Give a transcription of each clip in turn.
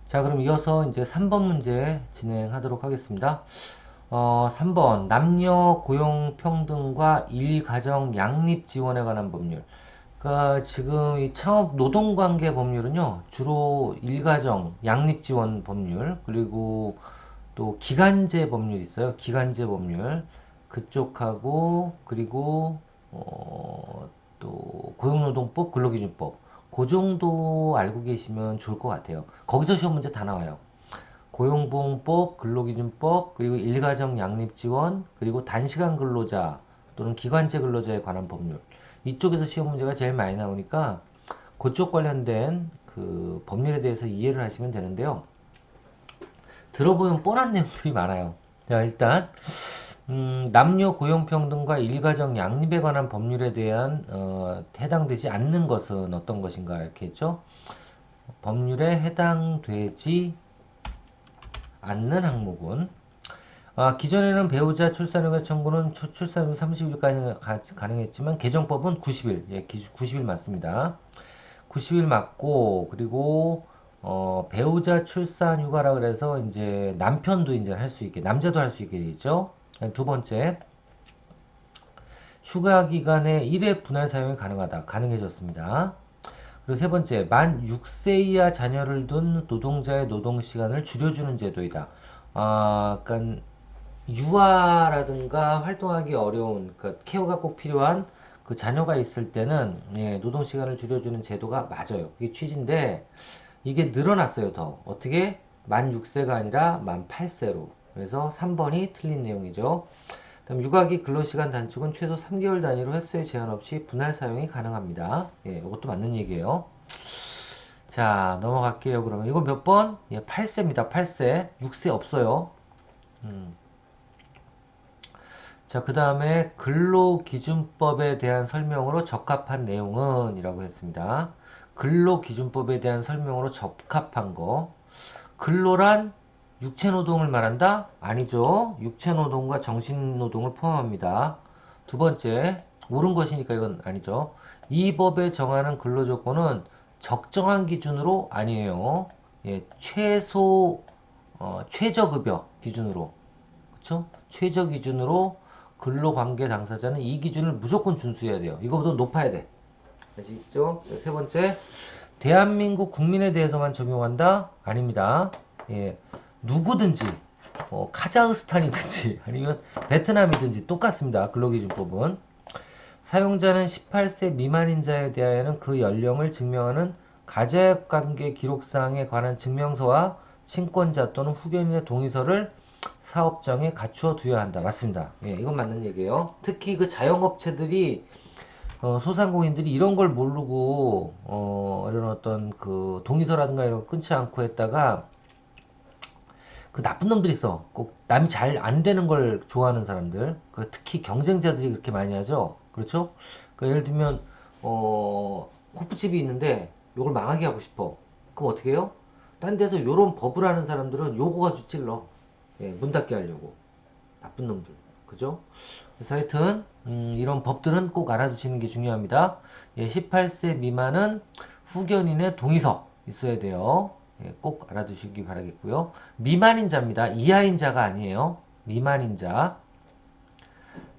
자, 그럼 이어서 이제 3번 문제 진행하도록 하겠습니다. 3번 남녀 고용 평등과 일가정 양립 지원에 관한 법률. 그러니까 지금 이 창업 노동관계 법률은요, 주로 일가정 양립 지원 법률, 그리고 또 기간제 법률 있어요. 기간제 법률 그쪽하고, 그리고 또 고용노동법, 근로기준법, 그 정도 알고 계시면 좋을 것 같아요. 거기서 시험 문제 다 나와요. 고용보험법, 근로기준법, 그리고 일가정 양립지원, 그리고 단시간 근로자 또는 기관제 근로자에 관한 법률. 이쪽에서 시험 문제가 제일 많이 나오니까 그쪽 관련된 그 법률에 대해서 이해를 하시면 되는데요. 들어보면 뻔한 내용들이 많아요. 자, 일단 남녀 고용평등과 일가정 양립에 관한 법률에 대한 해당되지 않는 것은 어떤 것인가 이렇게 했죠. 법률에 해당되지 않는 항목은 기존에는 배우자 출산휴가 청구는 출산후 30일까지 가능했지만 개정법은 90일, 90일 맞습니다. 90일 맞고 그리고 배우자 출산휴가라 그래서 이제 남편도 이제 할 수 있게 남자도 할 수 있게 되죠. 두 번째 휴가 기간에 1회 분할 사용이 가능해졌습니다. 그리고 세 번째, 만 6세 이하 자녀를 둔 노동자의 노동 시간을 줄여주는 제도이다. 그러니까 유아라든가 활동하기 어려운 그 케어가 꼭 필요한 그 자녀가 있을 때는 노동 시간을 줄여주는 제도가 맞아요. 그게 취지인데 이게 늘어났어요. 더 어떻게 만 6세가 아니라 만 8세로. 그래서 3번이 틀린 내용이죠. 다음 육아기 근로시간 단축은 최소 3개월 단위로 횟수에 제한 없이 분할 사용이 가능합니다. 이것도 맞는 얘기예요. 자, 넘어갈게요. 그러면 이거 몇 번? 8세입니다. 8세. 6세 없어요. 자, 그 다음에 근로기준법에 대한 설명으로 적합한 내용은 이라고 했습니다. 근로기준법에 대한 설명으로 적합한 거. 근로란 육체노동을 말한다? 아니죠. 육체노동과 정신노동을 포함합니다. 두 번째, 옳은 것이니까 이건 아니죠. 이 법에 정하는 근로조건은 적정한 기준으로 아니에요. 최저급여 기준으로. 그쵸? 최저 기준으로 근로관계 당사자는 이 기준을 무조건 준수해야 돼요. 이거보다 높아야 돼. 아시죠? 세 번째, 대한민국 국민에 대해서만 적용한다? 아닙니다. 누구든지, 카자흐스탄이든지, 아니면 베트남이든지 똑같습니다. 근로기준법은. 사용자는 18세 미만인 자에 대하여는 그 연령을 증명하는 가족관계 기록사항에 관한 증명서와 친권자 또는 후견인의 동의서를 사업장에 갖추어 두어야 한다. 맞습니다. 이건 맞는 얘기예요. 특히 그 자영업체들이 소상공인들이 이런 걸 모르고 이런 어떤 그 동의서라든가 이런 거 끊지 않고 했다가 그 나쁜 놈들이 있어. 꼭 남이 잘 안 되는 걸 좋아하는 사람들. 그 특히 경쟁자들이 그렇게 많이 하죠. 그렇죠? 그 예를 들면 호프집이 있는데 요걸 망하게 하고 싶어. 그럼 어떻게 해요? 딴 데서 요런 법을 하는 사람들은 요거 가지고 찔러. 문 닫게 하려고. 나쁜 놈들. 그죠? 그래서 하여튼 이런 법들은 꼭 알아두시는 게 중요합니다. 18세 미만은 후견인의 동의서 있어야 돼요. 꼭 알아두시기 바라겠고요. 미만인자입니다. 이하인자가 아니에요. 미만인자.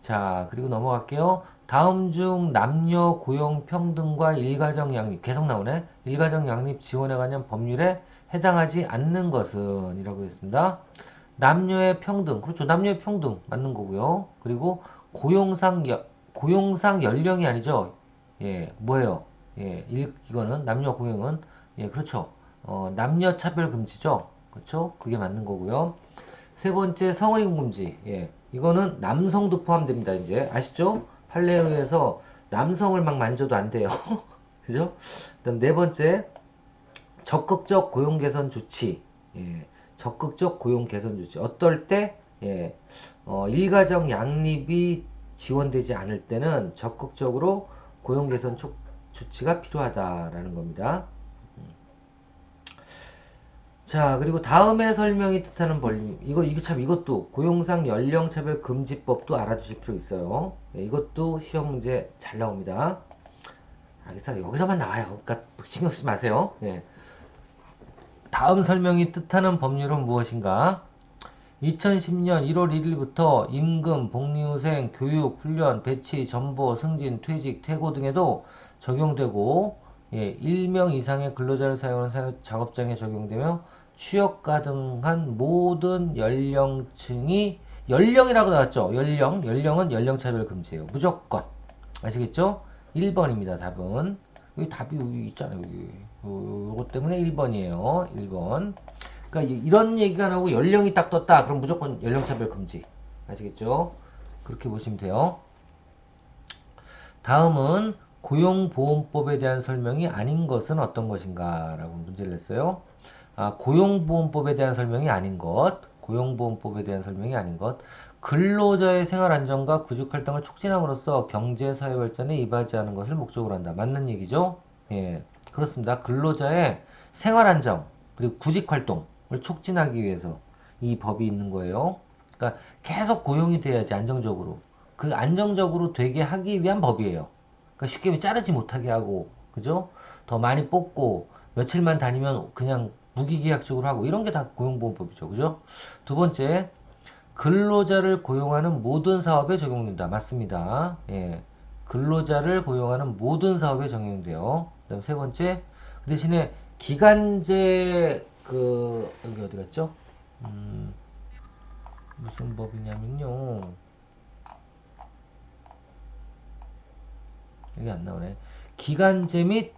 자, 그리고 넘어갈게요. 다음 중 남녀 고용 평등과 일가정 양립 계속 나오네. 일가정 양립 지원에 관한 법률에 해당하지 않는 것은 이라고 했습니다. 남녀의 평등, 그렇죠. 남녀의 평등 맞는 거고요. 그리고 고용상 연령이 아니죠. 뭐예요? 이거는 남녀 고용은 그렇죠. 남녀 차별 금지죠. 그렇죠. 그게 맞는 거고요. 세 번째 성혼인 금지. 이거는 남성도 포함됩니다. 이제 아시죠? 판례에 의해서 남성을 막 만져도 안 돼요. 그죠? 그다음 네 번째 적극적 고용 개선 조치. 적극적 고용 개선 조치. 어떨 때, 일가정 양립이 지원되지 않을 때는 적극적으로 고용 개선 조치가 필요하다라는 겁니다. 자, 그리고 다음의 설명이 뜻하는 벌림. 이게 참, 이것도 고용상 연령차별 금지법도 알아두실 필요 있어요. 이것도 시험 문제 잘 나옵니다. 알겠어요? 여기서만 나와요. 그러니까 신경 쓰지 마세요. 다음 설명이 뜻하는 법률은 무엇인가? 2010년 1월 1일부터 임금, 복리후생, 교육, 훈련, 배치, 전보, 승진, 퇴직, 퇴고 등에도 적용되고, 예, 1명 이상의 근로자를 사용하는 작업장에 적용되며 취업 가능한 모든 연령층이 연령이라고 나왔죠. 연령은 연령차별 금지예요. 무조건. 아시겠죠? 1번입니다. 답은. 여기 답이 여기 있잖아요. 여기. 요거 때문에 1번이에요. 1번. 그러니까 이런 얘기가 나오고 연령이 딱 떴다. 그럼 무조건 연령차별 금지. 아시겠죠? 그렇게 보시면 돼요. 다음은 고용보험법에 대한 설명이 아닌 것은 어떤 것인가? 라고 문제를 냈어요. 고용보험법에 대한 설명이 아닌 것. 고용보험법에 대한 설명이 아닌 것. 근로자의 생활안정과 구직활동을 촉진함으로써 경제사회 발전에 이바지하는 것을 목적으로 한다. 맞는 얘기죠? 예, 그렇습니다. 근로자의 생활안정, 그리고 구직활동을 촉진하기 위해서 이 법이 있는 거예요. 그러니까 계속 고용이 돼야지 안정적으로. 그 안정적으로 되게 하기 위한 법이에요. 그러니까 쉽게 자르지 못하게 하고, 그죠? 더 많이 뽑고, 며칠만 다니면 그냥 무기계약적으로 하고, 이런 게 다 고용보험법이죠. 그죠? 두 번째, 근로자를 고용하는 모든 사업에 적용된다. 맞습니다. 예. 근로자를 고용하는 모든 사업에 적용돼요. 그 다음 세 번째, 그 대신에 기간제, 여기 어디 갔죠? 무슨 법이냐면요. 여기 안 나오네. 기간제 및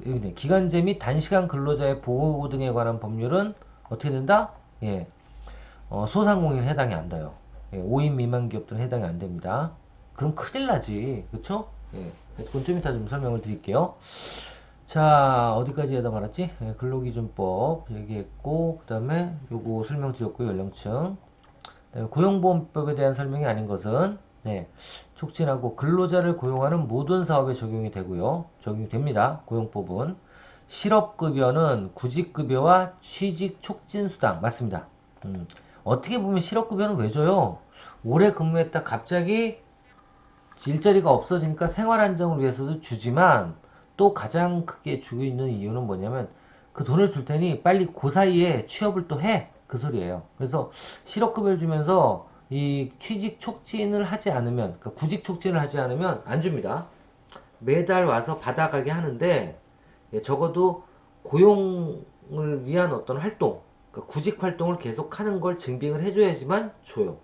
여기네. 기간제 및 단시간 근로자의 보호 등에 관한 법률은 어떻게 된다? 예. 소상공인 해당이 안 돼요. 예, 5인 미만 기업들은 해당이 안 됩니다. 그럼 큰일 나지. 그쵸? 예. 그건 좀 이따 좀 설명을 드릴게요. 자, 어디까지 하다 말았지? 예, 근로기준법 얘기했고, 그 다음에 요거 설명드렸고요, 연령층. 그다음에 고용보험법에 대한 설명이 아닌 것은, 네, 촉진하고 근로자를 고용하는 모든 사업에 적용이 되고요. 적용이 됩니다. 고용법은. 실업급여는 구직급여와 취직촉진수당. 맞습니다. 어떻게 보면 실업급여는 왜 줘요? 오래 근무했다 갑자기 일자리가 없어지니까 생활안정을 위해서도 주지만 또 가장 크게 주고 있는 이유는 뭐냐면 그 돈을 줄 테니 빨리 그 사이에 취업을 또 해. 그 소리예요. 그래서 실업급여를 주면서 이 취직 촉진을 하지 않으면, 그러니까 구직 촉진을 하지 않으면 안 줍니다. 매달 와서 받아가게 하는데 예, 적어도 고용을 위한 어떤 활동, 그러니까 구직 활동을 계속하는 걸 증빙을 해줘야지만 줘요.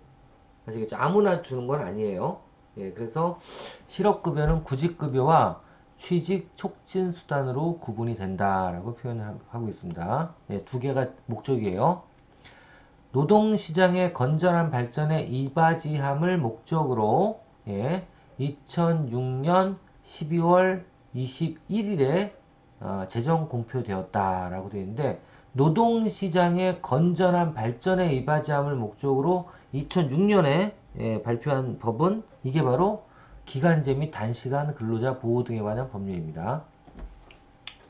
아시겠죠? 아무나 주는 건 아니에요. 예, 그래서 실업급여는 구직급여와 취직 촉진 수단으로 구분이 된다라고 표현을 하고 있습니다. 예, 두 개가 목적이에요. 노동시장의 건전한 발전에 이바지함을 목적으로 예, 2006년 12월 21일에 재정 공표되었다라고 되어 있는데 노동시장의 건전한 발전에 이바지함을 목적으로 2006년에 발표한 법은 이게 바로 기간제 및 단시간 근로자 보호 등에 관한 법률입니다.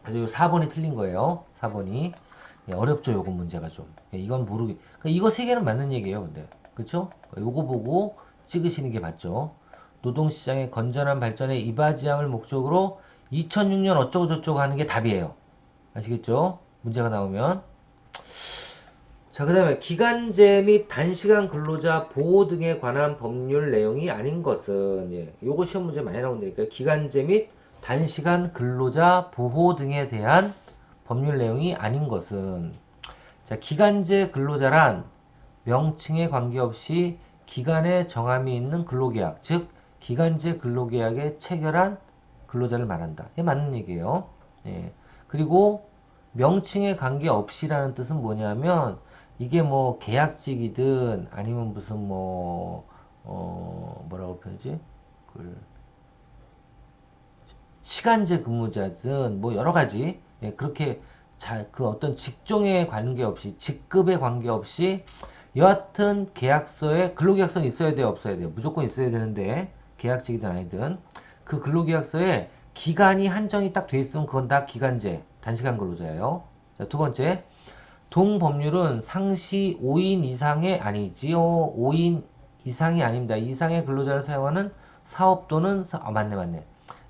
그래서 이 4번이 틀린 거예요. 4번이. 예, 어렵죠, 요거 문제가 좀. 예, 이건 모르기. 그러니까 이거 세 개는 맞는 얘기예요, 근데. 그쵸? 요거 보고 찍으시는 게 맞죠. 노동시장의 건전한 발전에 이바지함을 목적으로 2006년 어쩌고저쩌고 하는 게 답이에요. 아시겠죠? 문제가 나오면. 자, 그 다음에 기간제 및 단시간 근로자 보호 등에 관한 법률 내용이 아닌 것은, 예, 요거 시험 문제 많이 나온다니까요. 기간제 및 단시간 근로자 보호 등에 대한 법률 내용이 아닌 것은, 자, 기간제 근로자란 명칭에 관계없이 기간에 정함이 있는 근로계약, 즉, 기간제 근로계약에 체결한 근로자를 말한다. 이게 맞는 얘기예요. 예. 그리고 명칭에 관계없이라는 뜻은 뭐냐면, 이게 뭐 계약직이든 아니면 무슨 뭐라고 표현하지? 시간제 근무자든 뭐 여러 가지 예, 그렇게 그 어떤 직종에 관계없이 직급에 관계없이 여하튼 계약서에 근로계약서는 있어야 돼요, 없어야 돼요? 무조건 있어야 되는데 계약직이든 아니든 그 근로계약서에 기간이 한정이 딱 돼 있으면 그건 다 기간제 단시간 근로자예요. 자, 두 번째, 동법률은 상시 5인 이상의 아니지요. 5인 이상이 아닙니다. 이상의 근로자를 사용하는 사업 또는 맞네.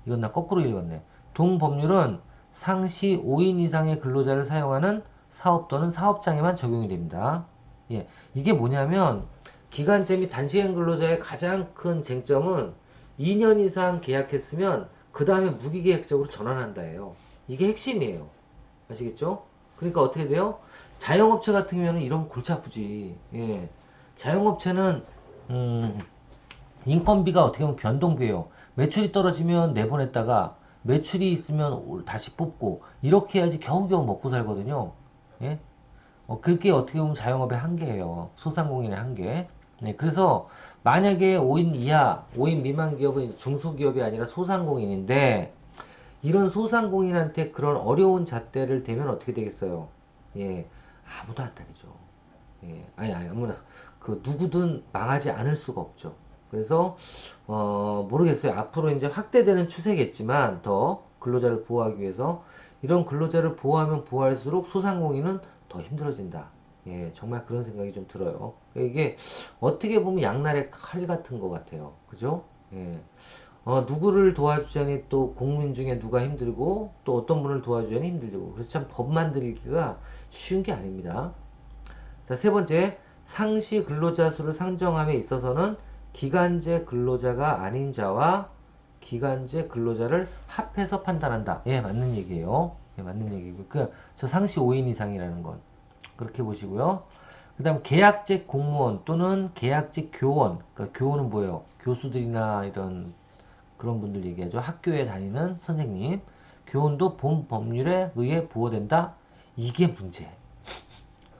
이건 나 거꾸로 읽었네. 동법률은 상시 5인 이상의 근로자를 사용하는 사업 또는 사업장에만 적용이 됩니다. 예, 이게 뭐냐면 기간제 및 단시간 근로자의 가장 큰 쟁점은 2년 이상 계약했으면 그 다음에 무기계약적으로 전환한다예요. 이게 핵심이에요. 아시겠죠? 그러니까 어떻게 돼요? 자영업체 같은 경우는 이러면 골치 아프지. 예. 자영업체는 인건비가 어떻게 보면 변동비예요. 매출이 떨어지면 내보냈다가 매출이 있으면 다시 뽑고 이렇게 해야지 겨우겨우 먹고 살거든요. 예? 그게 어떻게 보면 자영업의 한계예요. 소상공인의 한계. 네, 그래서 만약에 5인 이하, 5인 미만 기업은 중소기업이 아니라 소상공인인데 이런 소상공인한테 그런 어려운 잣대를 대면 어떻게 되겠어요? 예, 아무도 안 다니죠. 예, 아니, 아무나, 누구든 망하지 않을 수가 없죠. 그래서, 모르겠어요. 앞으로 이제 확대되는 추세겠지만, 더 근로자를 보호하기 위해서, 이런 근로자를 보호하면 보호할수록 소상공인은 더 힘들어진다. 예, 정말 그런 생각이 좀 들어요. 이게, 어떻게 보면 양날의 칼 같은 것 같아요. 그죠? 예. 누구를 도와주자니 또 국민 중에 누가 힘들고 또 어떤 분을 도와주자니 힘들고 그래서 참 법 만들기가 쉬운 게 아닙니다. 자, 세 번째, 상시 근로자 수를 상정함에 있어서는 기간제 근로자가 아닌 자와 기간제 근로자를 합해서 판단한다. 예, 맞는 얘기예요. 예, 맞는 얘기고. 저 상시 5인 이상이라는 건. 그렇게 보시고요. 그 다음 계약직 공무원 또는 계약직 교원. 그러니까 교원은 뭐예요? 교수들이나 이런 그런 분들 얘기하죠. 학교에 다니는 선생님. 교원도 본 법률에 의해 보호된다. 이게 문제.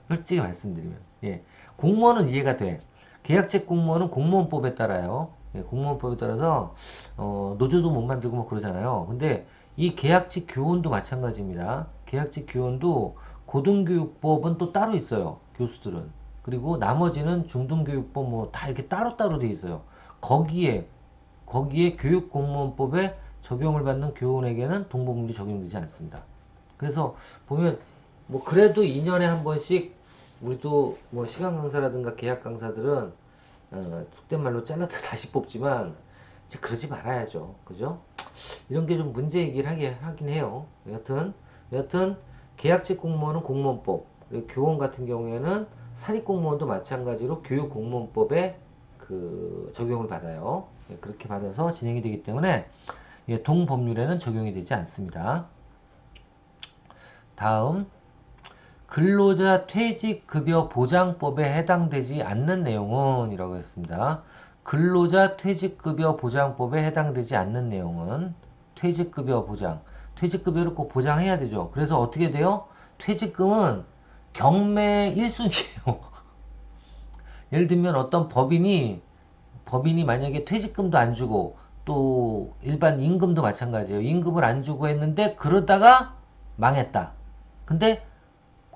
솔직히 말씀드리면. 예. 공무원은 이해가 돼. 계약직 공무원은 공무원법에 따라요. 예, 공무원법에 따라서, 노조도 못 만들고 뭐 그러잖아요. 근데 이 계약직 교원도 마찬가지입니다. 계약직 교원도 고등교육법은 또 따로 있어요. 교수들은. 그리고 나머지는 중등교육법 뭐 다 이렇게 따로따로 돼 있어요. 거기에 교육공무원법에 적용을 받는 교원에게는 동법률이 적용되지 않습니다. 그래서 보면 뭐 그래도 2년에 한 번씩 우리도 뭐 시간 강사라든가 계약 강사들은 속된 말로 잘라서 다시 뽑지만 이제 그러지 말아야죠. 그죠? 이런 게 좀 문제이긴 하긴 해요. 여튼 계약직 공무원은 공무원법, 그리고 교원 같은 경우에는 사립공무원도 마찬가지로 교육공무원법에 적용을 받아요. 예, 그렇게 받아서 진행이 되기 때문에 예, 동법률에는 적용이 되지 않습니다. 다음 근로자 퇴직급여 보장법에 해당되지 않는 내용은 이라고 했습니다. 근로자 퇴직급여 보장법에 해당되지 않는 내용은 퇴직급여 보장. 퇴직급여를 꼭 보장해야 되죠. 그래서 어떻게 돼요? 퇴직금은 경매 1순위예요. 예를 들면 어떤 법인이 만약에 퇴직금도 안 주고 또 일반 임금도 마찬가지예요. 임금을 안 주고 했는데 그러다가 망했다. 근데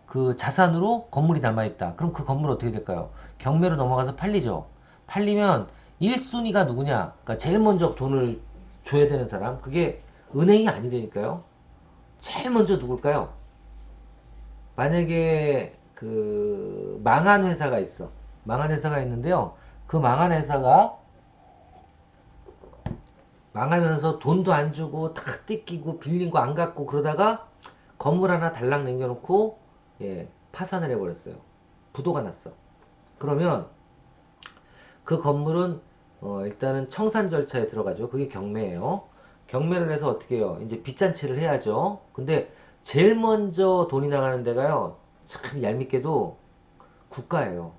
그 자산으로 건물이 남아있다. 그럼 그 건물 어떻게 될까요? 경매로 넘어가서 팔리죠. 팔리면 1순위가 누구냐? 그러니까 제일 먼저 돈을 줘야 되는 사람. 그게 은행이 아니라니까요. 제일 먼저 누굴까요? 만약에 망한 회사가 있어. 망한 회사가 있는데요. 그 망한 회사가 망하면서 돈도 안 주고 다 뜯기고 빌린 거 안 갚고 그러다가 건물 하나 달랑 남겨놓고 예, 파산을 해버렸어요. 부도가 났어. 그러면 그 건물은 일단은 청산 절차에 들어가죠. 그게 경매예요. 경매를 해서 어떻게 해요? 이제 빚잔치를 해야죠. 근데 제일 먼저 돈이 나가는 데가요. 참 얄밉게도 국가예요.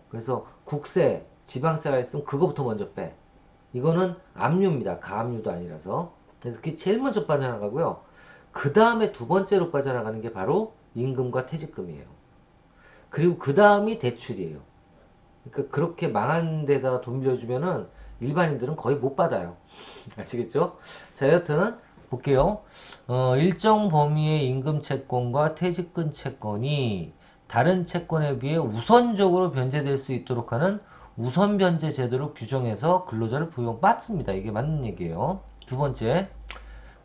그래서 국세, 지방세가 있으면 그거부터 먼저 빼. 이거는 압류입니다. 가압류도 아니라서. 그래서 그게 제일 먼저 빠져나가고요. 그 다음에 두 번째로 빠져나가는 게 바로 임금과 퇴직금이에요. 그리고 그 다음이 대출이에요. 그러니까 그렇게 망한 데다 돈 빌려주면은 일반인들은 거의 못 받아요. 아시겠죠? 자, 여튼 볼게요. 일정 범위의 임금 채권과 퇴직금 채권이 다른 채권에 비해 우선적으로 변제될 수 있도록 하는 우선 변제 제도를 규정해서 근로자를 부용받습니다. 이게 맞는 얘기예요. 두 번째,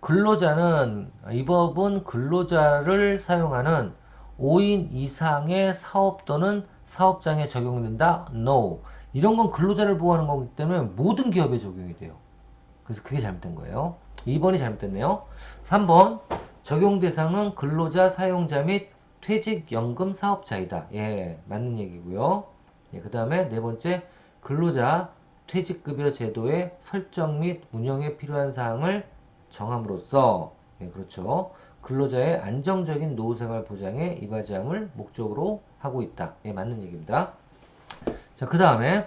근로자는 이 법은 근로자를 사용하는 5인 이상의 사업 또는 사업장에 적용된다. No. 이런 건 근로자를 보호하는 거기 때문에 모든 기업에 적용이 돼요. 그래서 그게 잘못된 거예요. 2번이 잘못됐네요. 3번 적용 대상은 근로자, 사용자 및 퇴직연금 사업자이다. 예, 맞는 얘기고요. 예, 그 다음에 네 번째, 근로자 퇴직급여 제도의 설정 및 운영에 필요한 사항을 정함으로써, 예, 그렇죠. 근로자의 안정적인 노후생활 보장에 이바지함을 목적으로 하고 있다. 예, 맞는 얘기입니다. 자, 그 다음에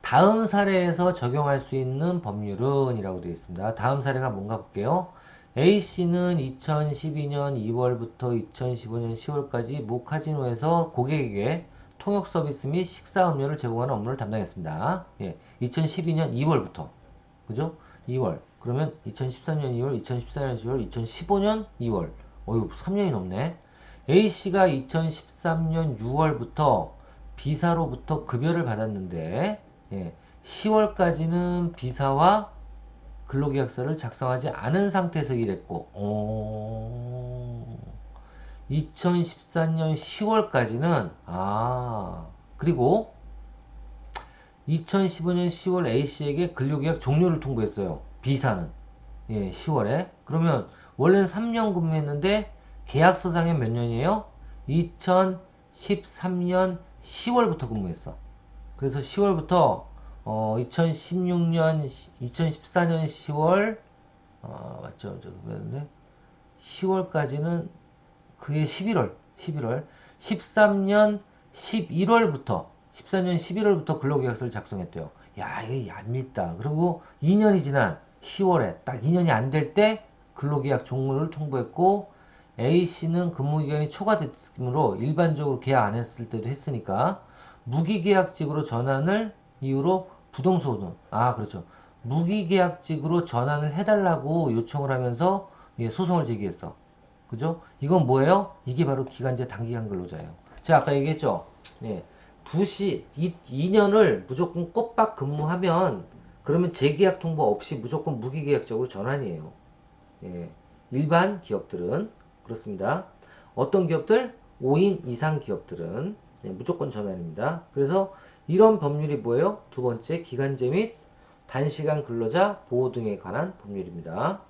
다음 사례에서 적용할 수 있는 법률은 이라고 되어 있습니다. 다음 사례가 뭔가 볼게요. A씨는 2012년 2월부터 2015년 10월까지 모 카지노에서 고객에게 통역 서비스 및 식사 음료를 제공하는 업무를 담당했습니다. 예, 2012년 2월부터 그죠? 2월. 그러면 2013년 2월, 2014년 10월, 2015년 2월. 어이구, 3년이 넘네. A씨가 2013년 6월부터 B사로부터 급여를 받았는데, 예, 10월까지는 B사와 근로계약서를 작성하지 않은 상태에서 일했고, 2014년 10월까지는, 그리고 2015년 10월 A씨에게 근로계약 종료를 통보했어요. B사는. 예, 10월에. 그러면 원래는 3년 근무했는데 계약서상에 몇 년이에요? 2013년 10월부터 근무했어. 그래서 10월부터 2016년 2014년 10월 맞죠? 저 그랬는데 10월까지는 그게 11월 13년 11월부터 14년 11월부터 근로계약서를 작성했대요. 야, 이게 얄밉다. 그리고 2년이 지난 10월에 딱 2년이 안 될 때 근로계약 종료를 통보했고 A씨는 근무기간이 초과됐으므로 일반적으로 계약 안 했을 때도 했으니까 무기계약직으로 전환을 이유로 부동소송. 그렇죠. 무기계약직으로 전환을 해달라고 요청을 하면서 예, 소송을 제기했어. 그죠? 이건 뭐예요? 이게 바로 기간제 단기간 근로자예요. 제가 아까 얘기했죠? 예. 2년을 무조건 꼬박 근무하면 그러면 재계약 통보 없이 무조건 무기계약적으로 전환이에요. 예. 일반 기업들은 그렇습니다. 어떤 기업들? 5인 이상 기업들은 예, 무조건 전환입니다. 그래서 이런 법률이 뭐예요? 두 번째, 기간제 및 단시간 근로자 보호 등에 관한 법률입니다.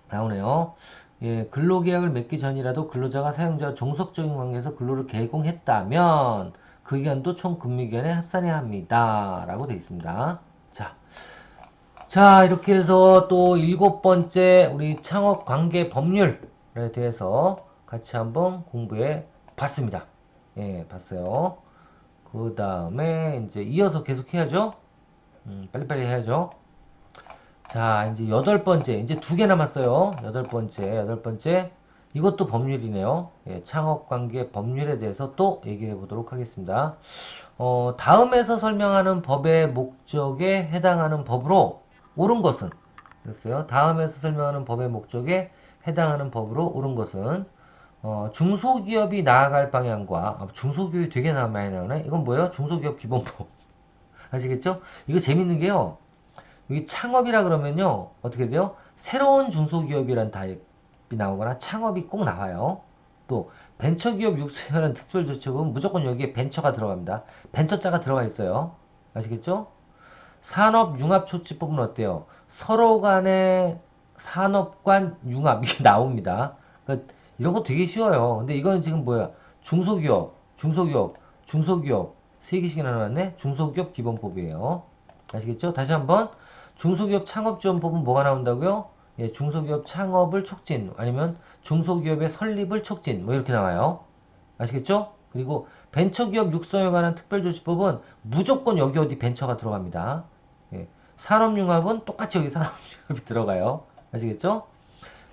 나오네요. 예, 근로계약을 맺기 전이라도 근로자가 사용자와 종속적인 관계에서 근로를 개공했다면 그 기간도 총 근무기간에 합산해야 합니다. 라고 되어 있습니다. 자, 이렇게 해서 또 일곱 번째 우리 창업관계 법률에 대해서 같이 한번 공부해 봤습니다. 예, 봤어요. 그 다음에 이제 이어서 계속 해야죠. 빨리빨리 해야죠. 자, 이제 여덟 번째, 이제 두 개 남았어요. 여덟 번째. 이것도 법률이네요. 예, 창업관계 법률에 대해서 또 얘기해 보도록 하겠습니다. 다음에서 설명하는 법의 목적에 해당하는 법으로 옳은 것은, 됐어요. 다음에서 설명하는 법의 목적에 해당하는 법으로 옳은 것은, 중소기업이 나아갈 방향과, 중소기업이 되게 많이 나오네? 이건 뭐예요? 중소기업 기본법. 아시겠죠? 이거 재밌는 게요. 여기 창업이라 그러면요, 어떻게 돼요? 새로운 중소기업이란 타입이 나오거나 창업이 꼭 나와요. 또 벤처기업 육성이라는 특별조치법은 무조건 여기에 벤처가 들어갑니다. 벤처자가 들어가 있어요. 아시겠죠? 산업융합조치법은 어때요? 서로 간의 산업 간 융합 이게 나옵니다. 그러니까 이런 거 되게 쉬워요. 근데 이거는 지금 뭐야? 중소기업 세 개씩이나 나왔네. 중소기업 기본법이에요. 아시겠죠? 다시 한번 중소기업 창업지원법은 뭐가 나온다고요? 예, 중소기업 창업을 촉진 아니면 중소기업의 설립을 촉진 뭐 이렇게 나와요. 아시겠죠? 그리고 벤처기업 육성에 관한 특별조치법은 무조건 여기 어디 벤처가 들어갑니다. 예, 산업융합은 똑같이 여기 산업융합이 들어가요. 아시겠죠?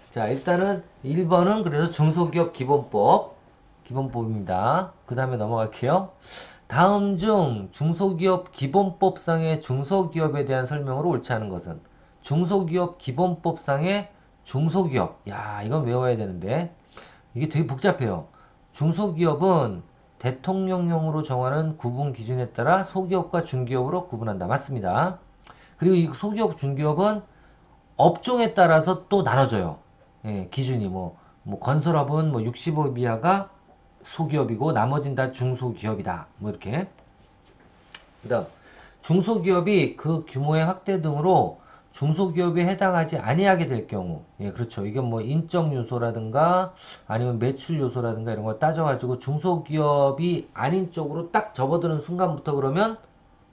자, 일단은 1번은 그래서 중소기업 기본법입니다. 그 다음에 넘어갈게요. 다음 중 중소기업 기본법상의 중소기업에 대한 설명으로 옳지 않은 것은 중소기업 기본법상의 중소기업. 야, 이건 외워야 되는데 이게 되게 복잡해요. 중소기업은 대통령령으로 정하는 구분 기준에 따라 소기업과 중기업으로 구분한다. 맞습니다. 그리고 이 소기업, 중기업은 업종에 따라서 또 나눠져요. 예, 기준이 뭐 건설업은 뭐 65업 이하가 소기업이고 나머진 다 중소기업이다. 뭐 이렇게. 그다음 중소기업이 그 규모의 확대 등으로 중소기업에 해당하지 아니하게 될 경우, 예, 그렇죠. 이건 뭐 인적 요소라든가 아니면 매출 요소라든가 이런 걸 따져가지고 중소기업이 아닌 쪽으로 딱 접어드는 순간부터 그러면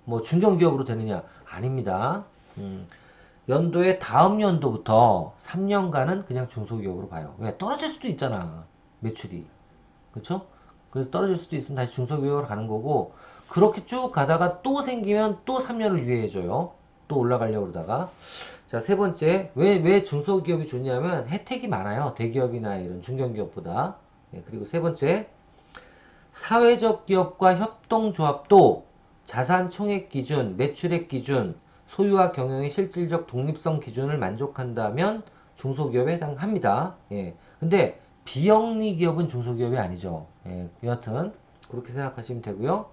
뭐 중견기업으로 되느냐? 아닙니다. 연도의 다음 연도부터 3년간은 그냥 중소기업으로 봐요. 왜? 떨어질 수도 있잖아. 매출이. 그쵸? 그래서 떨어질 수도 있으면 다시 중소기업으로 가는 거고, 그렇게 쭉 가다가 또 생기면 또 3년을 유예해줘요. 또 올라가려고 그러다가. 자, 세 번째. 왜 중소기업이 좋냐면 혜택이 많아요. 대기업이나 이런 중견기업보다. 예, 그리고 세 번째. 사회적 기업과 협동조합도 자산 총액 기준, 매출액 기준, 소유와 경영의 실질적 독립성 기준을 만족한다면 중소기업에 해당합니다. 예. 근데 비영리 기업은 중소기업이 아니죠. 예. 여하튼 그렇게 생각하시면 되고요.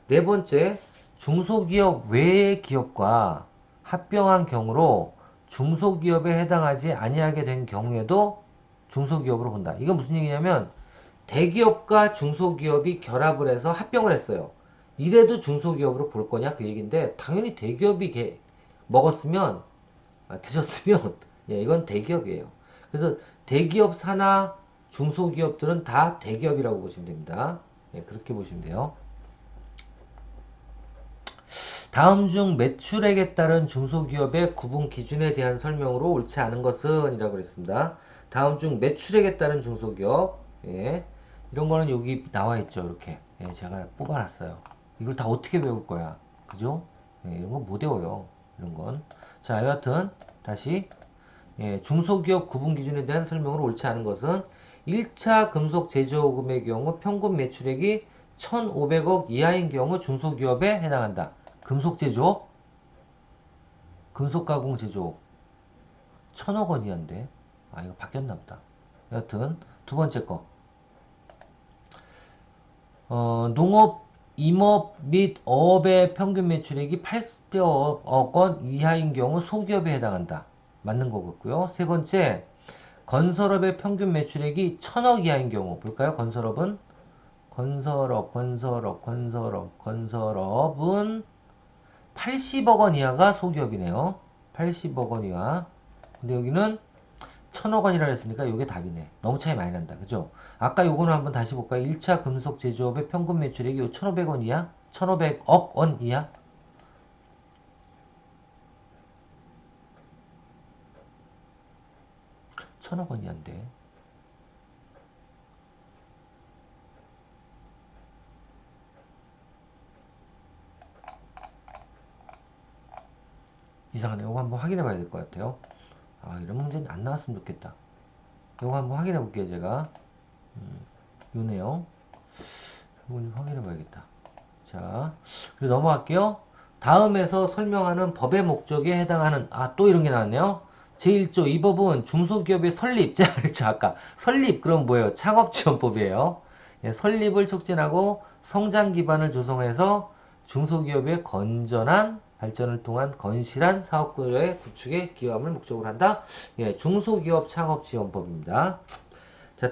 네 번째, 중소기업 외의 기업과 합병한 경우로 중소기업에 해당하지 아니하게 된 경우에도 중소기업으로 본다. 이건 무슨 얘기냐면 대기업과 중소기업이 결합을 해서 합병을 했어요. 이래도 중소기업으로 볼 거냐 그 얘기인데 당연히 대기업이 먹었으면 드셨으면 예, 이건 대기업이에요. 그래서 대기업 산하 중소기업들은 다 대기업이라고 보시면 됩니다. 예, 그렇게 보시면 돼요. 다음 중 매출액에 따른 중소기업의 구분 기준에 대한 설명으로 옳지 않은 것은 이라고 그랬습니다. 다음 중 매출액에 따른 중소기업, 예, 이런 거는 여기 나와 있죠. 이렇게 예, 제가 뽑아놨어요. 이걸 다 어떻게 배울 거야, 그죠? 예, 이런 건 못 외워요. 이런 건. 자, 여하튼 다시 예, 중소기업 구분 기준에 대한 설명으로 옳지 않은 것은 1차 금속 제조업의 경우 평균 매출액이 1,500억 이하인 경우 중소기업에 해당한다. 금속 제조업? 금속 가공 제조업. 1,000억 원 이하인데. 아, 이거 바뀌었나 보다. 여하튼 두 번째 거. 농업, 임업 및 어업의 평균 매출액이 800억 원 이하인 경우 소기업에 해당한다. 맞는 거 같고요. 세 번째, 건설업의 평균 매출액이 1,000억 이하인 경우. 볼까요? 건설업은? 건설업은 80억 원 이하가 소기업이네요. 80억 원 이하. 근데 여기는 1,000억 원이라 했으니까 이게 답이네. 너무 차이 많이 난다. 그죠? 아까 요거는 한번 다시 볼까요? 1차 금속 제조업의 평균 매출액이 1,500원 이하? 1,500억 원 이하? 1,000억 원 이하인데. 이상하네. 요거 한번 확인해 봐야 될 것 같아요. 아, 이런 문제는 안 나왔으면 좋겠다. 요거 한번 확인해 볼게요, 제가. 요 내용. 이거 좀 확인해 봐야겠다. 자, 그리고 넘어갈게요. 다음에서 설명하는 법의 목적에 해당하는, 또 이런 게 나왔네요. 제1조, 이 법은 중소기업의 설립, 제가 그랬죠, 아까. 설립, 그럼 뭐예요? 창업지원법이에요. 예, 설립을 촉진하고 성장 기반을 조성해서 중소기업의 건전한 발전을 통한 건실한 사업구조의 구축에 기여함을 목적으로 한다. 예, 중소기업 창업지원법입니다. 자,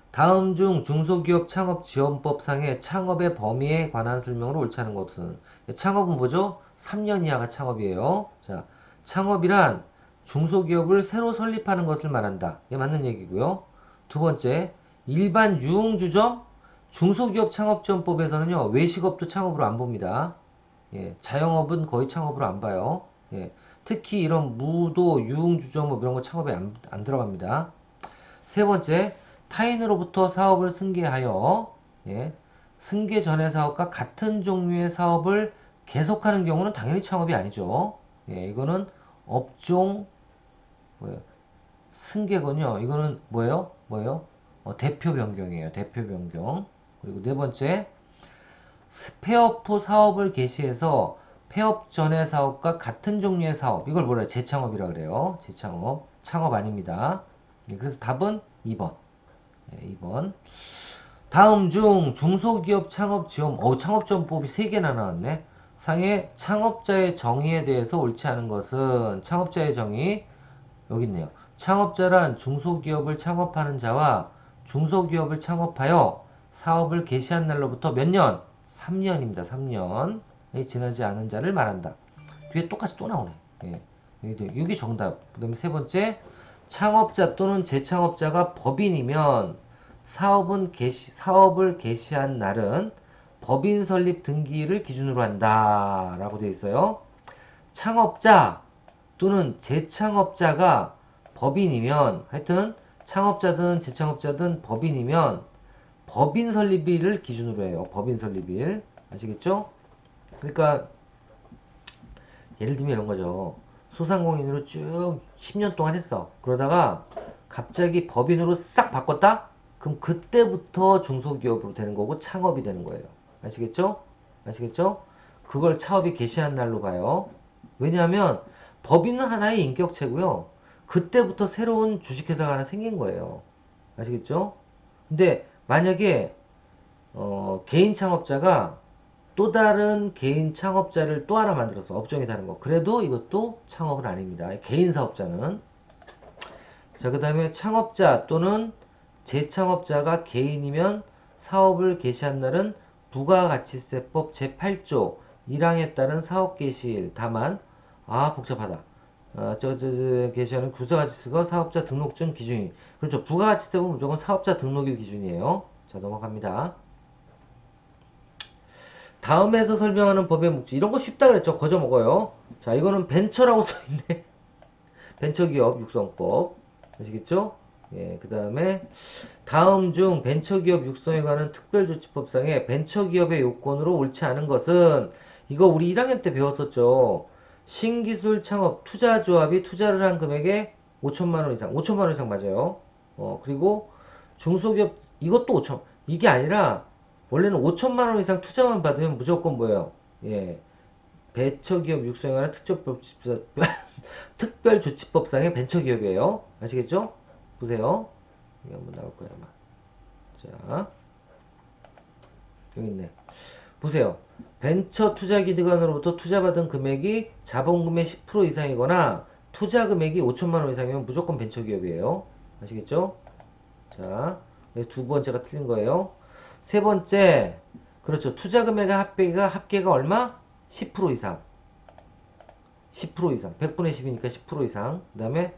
다음 중 중소기업 창업지원법상의 창업의 범위에 관한 설명으로 옳지 않은 것은, 창업은 뭐죠? 3년 이하가 창업이에요. 자, 창업이란 중소기업을 새로 설립하는 것을 말한다. 이게 맞는 얘기고요. 두 번째, 일반 유흥주점 중소기업 창업지원법에서는요, 외식업도 창업으로 안 봅니다. 예, 자영업은 거의 창업으로 안 봐요. 예, 특히 이런 무도, 유흥주점 뭐 이런 거 창업에 안 들어갑니다. 세 번째, 타인으로부터 사업을 승계하여, 예, 승계 전의 사업과 같은 종류의 사업을 계속하는 경우는 당연히 창업이 아니죠. 예, 이거는 업종, 뭐예요? 승계군요. 이거는 뭐예요? 대표 변경이에요. 대표 변경. 그리고 네 번째, 폐업 후 사업을 개시해서 폐업 전의 사업과 같은 종류의 사업. 이걸 뭐라 해요? 재창업이라 그래요. 재창업. 창업 아닙니다. 예, 그래서 답은 2번. 네, 2번. 다음 중 중소기업 창업지원, 창업지원법이 3개나 나왔네. 상의 창업자의 정의에 대해서 옳지 않은 것은, 창업자의 정의, 여기 있네요. 창업자란 중소기업을 창업하는 자와 중소기업을 창업하여 사업을 개시한 날로부터 몇 년? 3년입니다. 3년이 지나지 않은 자를 말한다. 뒤에 똑같이 또 나오네. 예. 이게 정답. 그 다음에 세 번째, 창업자 또는 재창업자가 법인이면 사업을 개시한 날은 법인 설립 등기를 기준으로 한다. 라고 되어 있어요. 창업자 또는 재창업자가 법인이면, 하여튼, 창업자든 재창업자든 법인이면 법인 설립일을 기준으로 해요. 법인 설립일. 아시겠죠? 그러니까, 예를 들면 이런 거죠. 소상공인으로 쭉 10년 동안 했어. 그러다가 갑자기 법인으로 싹 바꿨다? 그럼 그때부터 중소기업으로 되는 거고 창업이 되는 거예요. 아시겠죠? 아시겠죠? 그걸 창업이 개시한 날로 봐요. 왜냐하면 법인은 하나의 인격체고요. 그때부터 새로운 주식회사가 하나 생긴 거예요. 아시겠죠? 근데 만약에 개인 창업자가 또 다른 개인 창업자를 또 하나 만들어서 업종이 다른 거. 그래도 이것도 창업은 아닙니다. 개인 사업자는. 자, 그 다음에 창업자 또는 재창업자가 개인이면 사업을 개시한 날은 부가가치세법 제8조 1항에 따른 사업 개시일. 다만, 복잡하다. 개시하는 부가가치세가 사업자 등록증 기준이. 그렇죠. 부가가치세법은 무조건 사업자 등록일 기준이에요. 자, 넘어갑니다. 다음에서 설명하는 법의 목적. 이런 거 쉽다 그랬죠. 거저 먹어요. 자, 이거는 벤처라고 써있네. 벤처기업 육성법. 아시겠죠? 예, 그 다음에 다음 중 벤처기업 육성에 관한 특별조치법상에 벤처기업의 요건으로 옳지 않은 것은, 이거 우리 1학년 때 배웠었죠. 신기술 창업 투자조합이 투자를 한 금액의 5천만 원 이상. 5천만 원 이상 맞아요. 그리고 중소기업, 이것도 5천. 이게 아니라 원래는 5천만 원 이상 투자만 받으면 무조건 뭐예요? 예. 벤처기업 육성에 관한 특별조치법상의 벤처기업이에요. 아시겠죠? 보세요. 이게 한번 나올 거예요, 아마. 자, 여기 있네. 보세요. 벤처 투자기관으로부터 투자받은 금액이 자본금의 10% 이상이거나 투자 금액이 5천만 원 이상이면 무조건 벤처기업이에요. 아시겠죠? 자, 두 번째가 틀린 거예요. 세 번째, 그렇죠. 투자 금액의 합계가 얼마? 10% 이상. 10% 이상. 100분의 10이니까 10% 이상. 그 다음에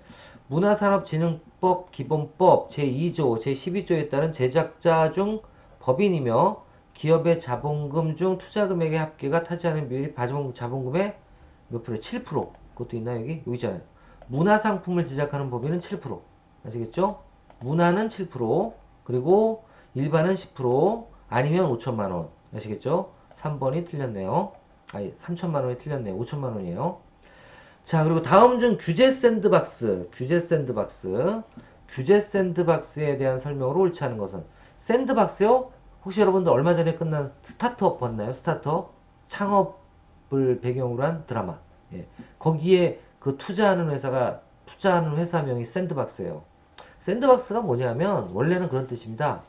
문화산업진흥법 기본법 제2조, 제12조에 따른 제작자 중 법인이며 기업의 자본금 중 투자 금액의 합계가 타지하는 비율이 자본금의 몇 프로? 7%. 그것도 있나 여기? 여기 있잖아요. 문화상품을 제작하는 법인은 7%. 아시겠죠? 문화는 7%. 그리고 일반은 10%. 아니면 5천만 원. 아시겠죠? 3번이 틀렸네요. 아니, 3천만 원이 틀렸네요. 5천만 원이에요. 자, 그리고 다음 중 규제 샌드박스에 대한 설명으로 옳지 않은 것은, 샌드박스요? 혹시 여러분들 얼마 전에 끝난 스타트업 봤나요? 스타트업 창업을 배경으로 한 드라마. 예. 거기에 그 투자하는 회사명이 샌드박스예요. 샌드박스가 뭐냐면 원래는 그런 뜻입니다.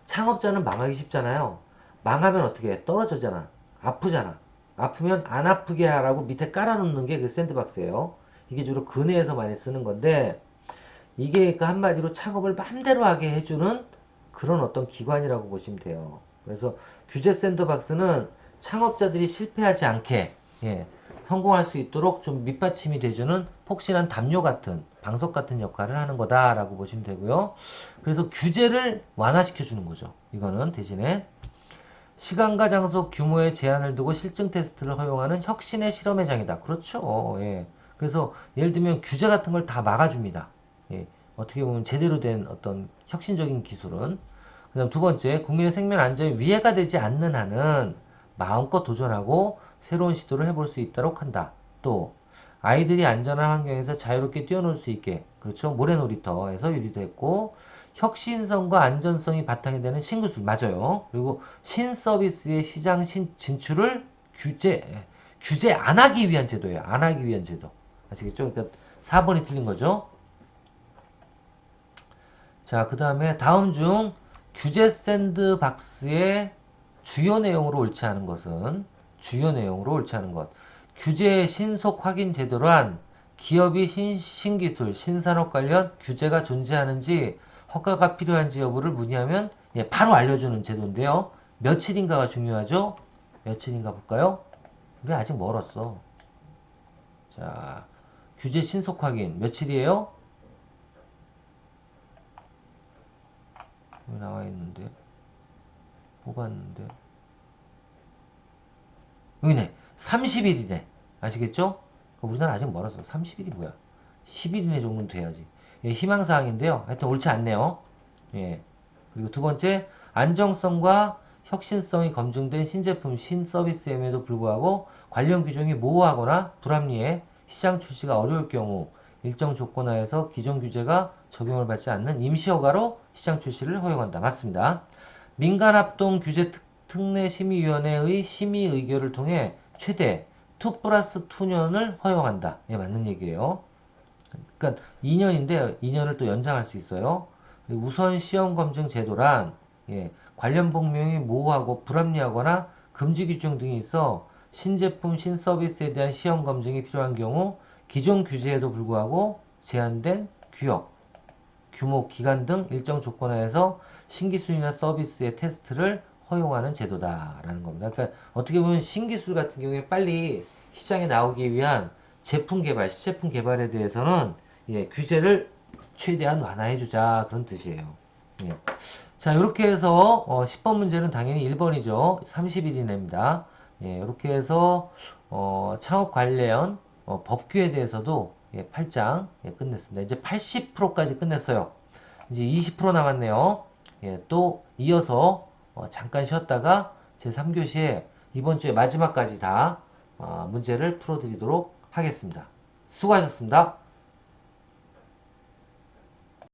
창업자는 망하기 쉽잖아요. 망하면 어떻게 해? 떨어지잖아. 아프잖아. 아프면 안 아프게 하라고 밑에 깔아놓는 게 그 샌드박스예요. 이게 주로 근해에서 많이 쓰는 건데, 이게 그 한마디로 창업을 맘대로 하게 해주는 그런 어떤 기관이라고 보시면 돼요. 그래서 규제 샌드박스는 창업자들이 실패하지 않게, 예, 성공할 수 있도록 좀 밑받침이 돼주는 폭신한 담요 같은, 방석 같은 역할을 하는 거다라고 보시면 되고요. 그래서 규제를 완화시켜 주는 거죠. 이거는 대신에 시간과 장소 규모에 제한을 두고 실증 테스트를 허용하는 혁신의 실험의 장이다. 그렇죠. 예. 그래서 예를 들면 규제 같은 걸 다 막아줍니다. 예. 어떻게 보면 제대로 된 어떤 혁신적인 기술은. 그 다음 두 번째, 국민의 생명 안전에 위해가 되지 않는 한은 마음껏 도전하고 새로운 시도를 해볼 수 있도록 한다. 또 아이들이 안전한 환경에서 자유롭게 뛰어놀 수 있게, 그렇죠. 모래놀이터에서 유리됐고, 혁신성과 안전성이 바탕이 되는 신기술, 맞아요. 그리고 신서비스의 시장 진출을 규제 안 하기 위한 제도예요. 안 하기 위한 제도. 아시겠죠? 그러니까 4번이 틀린 거죠. 자, 그 다음에 다음 중 규제 샌드박스의 주요 내용으로 옳지 않은 것은, 주요 내용으로 옳지 않은 것. 규제의 신속 확인 제도란 기업이 신기술, 신산업 관련 규제가 존재하는지 허가가 필요한지 여부를 문의하면, 예, 바로 알려주는 제도인데요. 며칠인가가 중요하죠? 며칠인가 볼까요? 우리 아직 멀었어. 자, 규제 신속 확인 며칠이에요? 여기 나와 있는데 뽑았는데 여기네 30일이네 아시겠죠? 우리나라 아직 멀었어 30일이 뭐야 10일 이내 정도는 돼야지 예, 희망사항인데요 하여튼 옳지 않네요 예. 그리고 두 번째 안정성과 혁신성이 검증된 신제품 신서비스임에도 불구하고 관련 규정이 모호하거나 불합리해 시장 출시가 어려울 경우 일정 조건 하에서 기존 규제가 적용을 받지 않는 임시허가로 시장 출시를 허용한다 맞습니다 민간합동 규제 특례심의위원회의 심의 의결을 통해 최대 2 플러스 2년을 허용한다. 예, 맞는 얘기예요. 그러니까 2년인데 2년을 또 연장할 수 있어요. 우선 시험 검증 제도란 예, 관련 법령이 모호하고 불합리하거나 금지 규정 등이 있어 신제품, 신서비스에 대한 시험 검증이 필요한 경우 기존 규제에도 불구하고 제한된 규역, 규모, 기간 등 일정 조건 하에서 신기술이나 서비스의 테스트를 허용하는 제도다라는 겁니다. 그러니까 어떻게 보면 신기술 같은 경우에 빨리 시장에 나오기 위한 제품 개발, 시제품 개발에 대해서는 예, 규제를 최대한 완화해주자 그런 뜻이에요. 예. 자, 이렇게 해서 10번 문제는 당연히 1번이죠. 30일 이내입니다. 예, 이렇게 해서 창업 관련 법규에 대해서도 예, 8장 예, 끝냈습니다. 이제 80%까지 끝냈어요. 이제 20% 남았네요. 예, 또 이어서 잠깐 쉬었다가 제3교시에 이번 주에 마지막까지 다 문제를 풀어드리도록 하겠습니다. 수고하셨습니다.